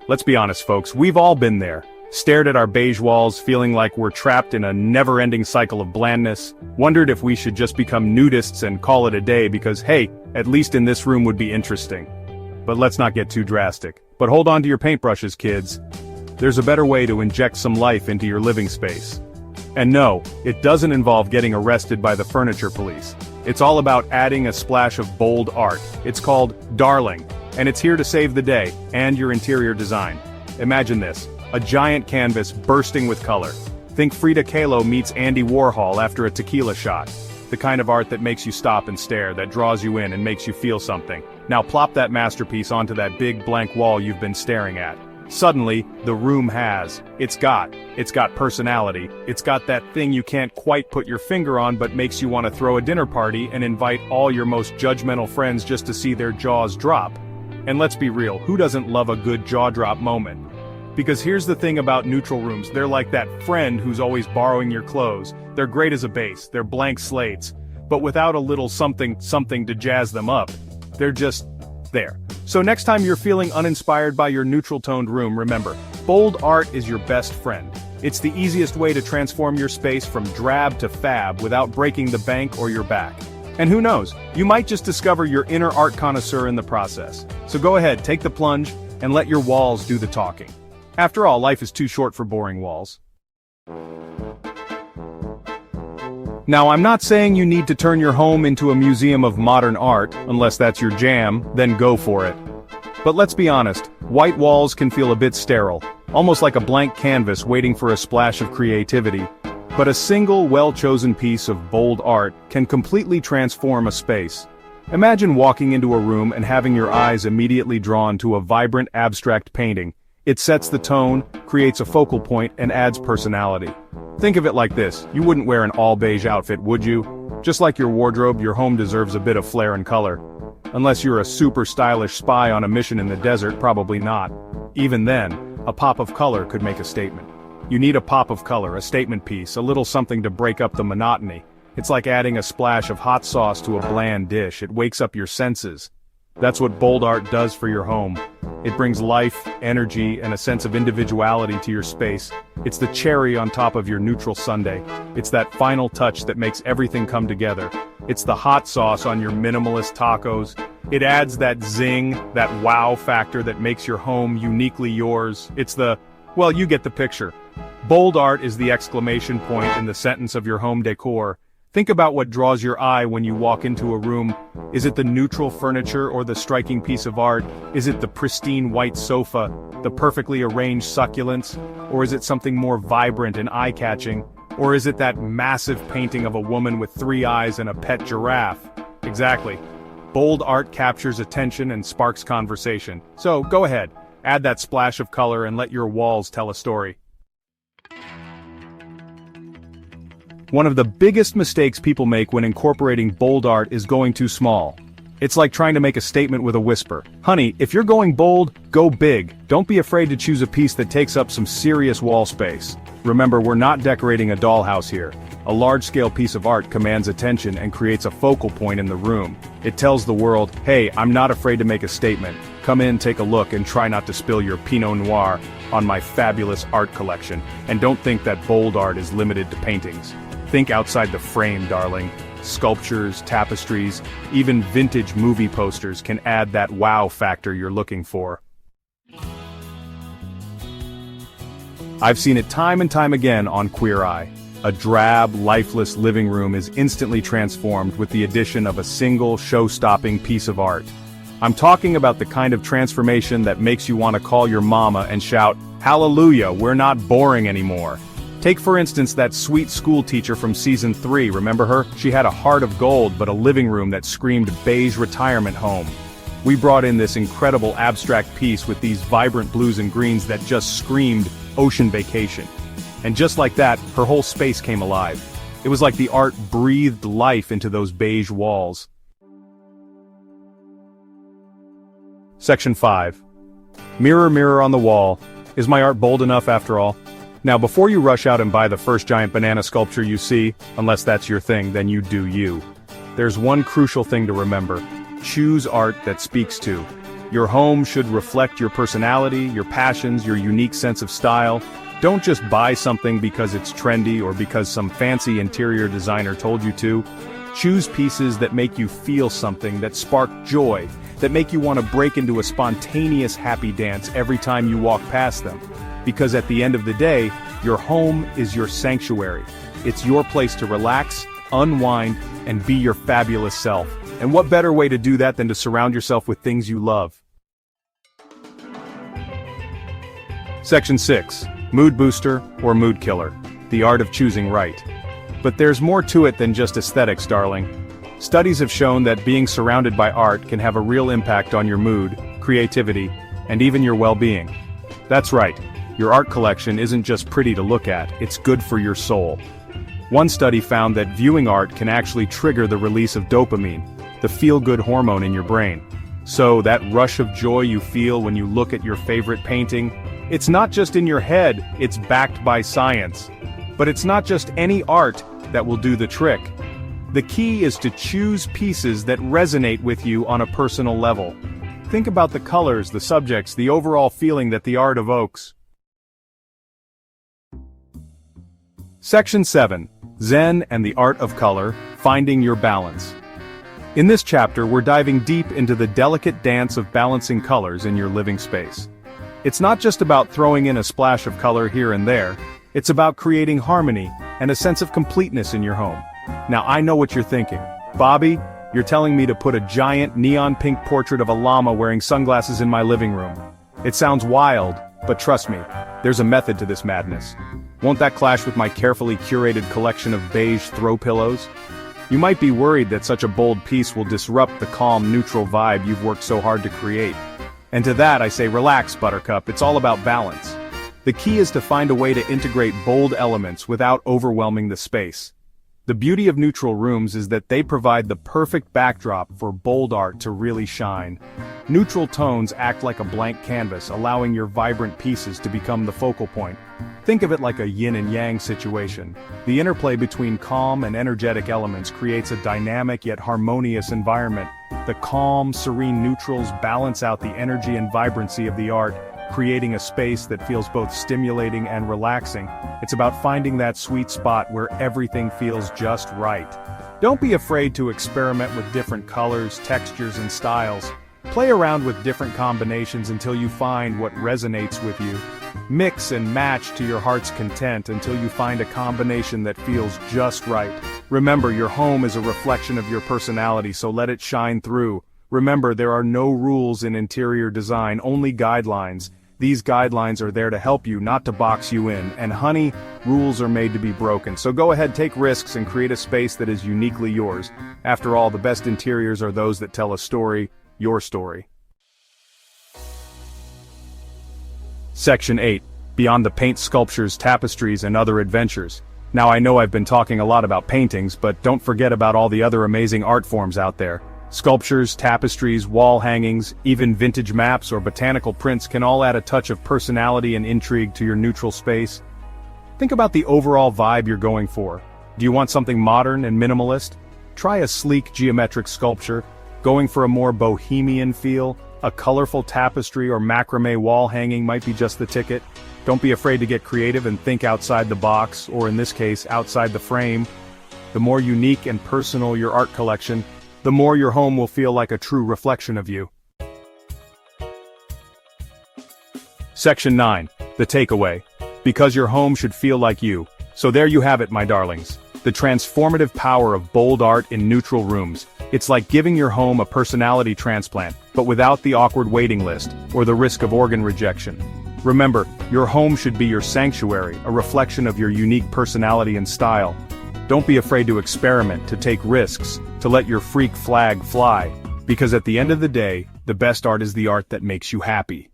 Let's be honest, folks, we've all been there. Stared at our beige walls, feeling like we're trapped in a never-ending cycle of blandness, wondered if we should just become nudists and call it a day because, hey, at least in this room would be interesting. But let's not get too drastic. But hold on to your paintbrushes, kids. There's a better way to inject some life into your living space. And no, it doesn't involve getting arrested by the furniture police. It's all about adding a splash of bold art. It's called Darling, and it's here to save the day, and your interior design. Imagine this, a giant canvas bursting with color. Think Frida Kahlo meets Andy Warhol after a tequila shot. The kind of art that makes you stop and stare, that draws you in and makes you feel something. Now plop that masterpiece onto that big blank wall you've been staring at. Suddenly, the room it's got personality, it's got that thing you can't quite put your finger on but makes you want to throw a dinner party and invite all your most judgmental friends just to see their jaws drop. And let's be real, who doesn't love a good jaw drop moment? Because here's the thing about neutral rooms, they're like that friend who's always borrowing your clothes. They're great as a base, they're blank slates, but without a little something to jazz them up, they're just there. So next time you're feeling uninspired by your neutral-toned room, remember, bold art is your best friend. It's the easiest way to transform your space from drab to fab without breaking the bank or your back. And who knows, you might just discover your inner art connoisseur in the process. So go ahead, take the plunge, and let your walls do the talking. After all, life is too short for boring walls. Now, I'm not saying you need to turn your home into a museum of modern art, unless that's your jam, then go for it. But let's be honest, white walls can feel a bit sterile, almost like a blank canvas waiting for a splash of creativity. But a single, well-chosen piece of bold art can completely transform a space. Imagine walking into a room and having your eyes immediately drawn to a vibrant, abstract painting. It sets the tone, creates a focal point, and adds personality. Think of it like this, you wouldn't wear an all-beige outfit, would you? Just like your wardrobe, your home deserves a bit of flair and color. Unless you're a super stylish spy on a mission in the desert, probably not. Even then, a pop of color could make a statement. You need a pop of color, a statement piece, a little something to break up the monotony. It's like adding a splash of hot sauce to a bland dish, it wakes up your senses. That's what bold art does for your home. It brings life, energy, and a sense of individuality to your space. It's the cherry on top of your neutral sundae. It's that final touch that makes everything come together. It's the hot sauce on your minimalist tacos. It adds that zing, that wow factor that makes your home uniquely yours. It's well, you get the picture. Bold art is the exclamation point in the sentence of your home decor. Think about what draws your eye when you walk into a room. Is it the neutral furniture or the striking piece of art? Is it the pristine white sofa, the perfectly arranged succulents? Or is it something more vibrant and eye-catching? Or is it that massive painting of a woman with 3 eyes and a pet giraffe? Exactly. Bold art captures attention and sparks conversation. So, go ahead, add that splash of color and let your walls tell a story. One of the biggest mistakes people make when incorporating bold art is going too small. It's like trying to make a statement with a whisper. Honey, if you're going bold, go big. Don't be afraid to choose a piece that takes up some serious wall space. Remember, we're not decorating a dollhouse here. A large-scale piece of art commands attention and creates a focal point in the room. It tells the world, hey, I'm not afraid to make a statement. Come in, take a look, and try not to spill your Pinot Noir on my fabulous art collection. And don't think that bold art is limited to paintings. Think outside the frame, darling. Sculptures, tapestries, even vintage movie posters can add that wow factor you're looking for. I've seen it time and time again on Queer Eye. A drab, lifeless living room is instantly transformed with the addition of a single, show-stopping piece of art. I'm talking about the kind of transformation that makes you want to call your mama and shout, "Hallelujah, we're not boring anymore." Take for instance that sweet school teacher from season 3, remember her? She had a heart of gold but a living room that screamed beige retirement home. We brought in this incredible abstract piece with these vibrant blues and greens that just screamed ocean vacation. And just like that, her whole space came alive. It was like the art breathed life into those beige walls. Section 5. Mirror, mirror on the wall. Is my art bold enough after all? Now before you rush out and buy the first giant banana sculpture you see, unless that's your thing, then you do you. There's one crucial thing to remember. Choose art that speaks to Your home should reflect your personality, your passions, your unique sense of style. Don't just buy something because it's trendy or because some fancy interior designer told you to. Choose pieces that make you feel something, that spark joy, that make you want to break into a spontaneous happy dance every time you walk past them. Because at the end of the day, your home is your sanctuary. It's your place to relax, unwind, and be your fabulous self. And what better way to do that than to surround yourself with things you love? Section 6. Mood Booster or Mood Killer. The art of choosing right. But there's more to it than just aesthetics, darling. Studies have shown that being surrounded by art can have a real impact on your mood, creativity, and even your well-being. That's right, your art collection isn't just pretty to look at, it's good for your soul. One study found that viewing art can actually trigger the release of dopamine, the feel-good hormone in your brain. So that rush of joy you feel when you look at your favorite painting, it's not just in your head, it's backed by science. But it's not just any art that will do the trick. The key is to choose pieces that resonate with you on a personal level. Think about the colors, the subjects, the overall feeling that the art evokes. Section 7. Zen and the Art of Color, Finding Your Balance. In this chapter, we're diving deep into the delicate dance of balancing colors in your living space. It's not just about throwing in a splash of color here and there, it's about creating harmony and a sense of completeness in your home. Now I know what you're thinking. Bobby, you're telling me to put a giant neon pink portrait of a llama wearing sunglasses in my living room. It sounds wild, but trust me, there's a method to this madness. Won't that clash with my carefully curated collection of beige throw pillows? You might be worried that such a bold piece will disrupt the calm, neutral vibe you've worked so hard to create. And to that I say relax, Buttercup, it's all about balance. The key is to find a way to integrate bold elements without overwhelming the space. The beauty of neutral rooms is that they provide the perfect backdrop for bold art to really shine. Neutral tones act like a blank canvas, allowing your vibrant pieces to become the focal point. Think of it like a yin and yang situation. The interplay between calm and energetic elements creates a dynamic yet harmonious environment. The calm, serene neutrals balance out the energy and vibrancy of the art, creating a space that feels both stimulating and relaxing. It's about finding that sweet spot where everything feels just right. Don't be afraid to experiment with different colors, textures, and styles. Play around with different combinations until you find what resonates with you. Mix and match to your heart's content until you find a combination that feels just right. Remember, your home is a reflection of your personality, so let it shine through. Remember, there are no rules in interior design, only guidelines. These guidelines are there to help you, not to box you in. And honey, rules are made to be broken. So go ahead, take risks, and create a space that is uniquely yours. After all, the best interiors are those that tell a story, your story. Section 8. Beyond the paint, sculptures, tapestries, and other adventures. Now I know I've been talking a lot about paintings, but don't forget about all the other amazing art forms out there. Sculptures, tapestries, wall hangings, even vintage maps or botanical prints can all add a touch of personality and intrigue to your neutral space. Think about the overall vibe you're going for. Do you want something modern and minimalist? Try a sleek geometric sculpture. Going for a more bohemian feel? A colorful tapestry or macrame wall hanging might be just the ticket. Don't be afraid to get creative and think outside the box, or in this case, outside the frame. The more unique and personal your art collection, the more your home will feel like a true reflection of you. Section 9. The Takeaway. Because your home should feel like you. So there you have it, my darlings. The transformative power of bold art in neutral rooms. It's like giving your home a personality transplant, but without the awkward waiting list, or the risk of organ rejection. Remember, your home should be your sanctuary, a reflection of your unique personality and style. Don't be afraid to experiment, to take risks, to let your freak flag fly. Because at the end of the day, the best art is the art that makes you happy.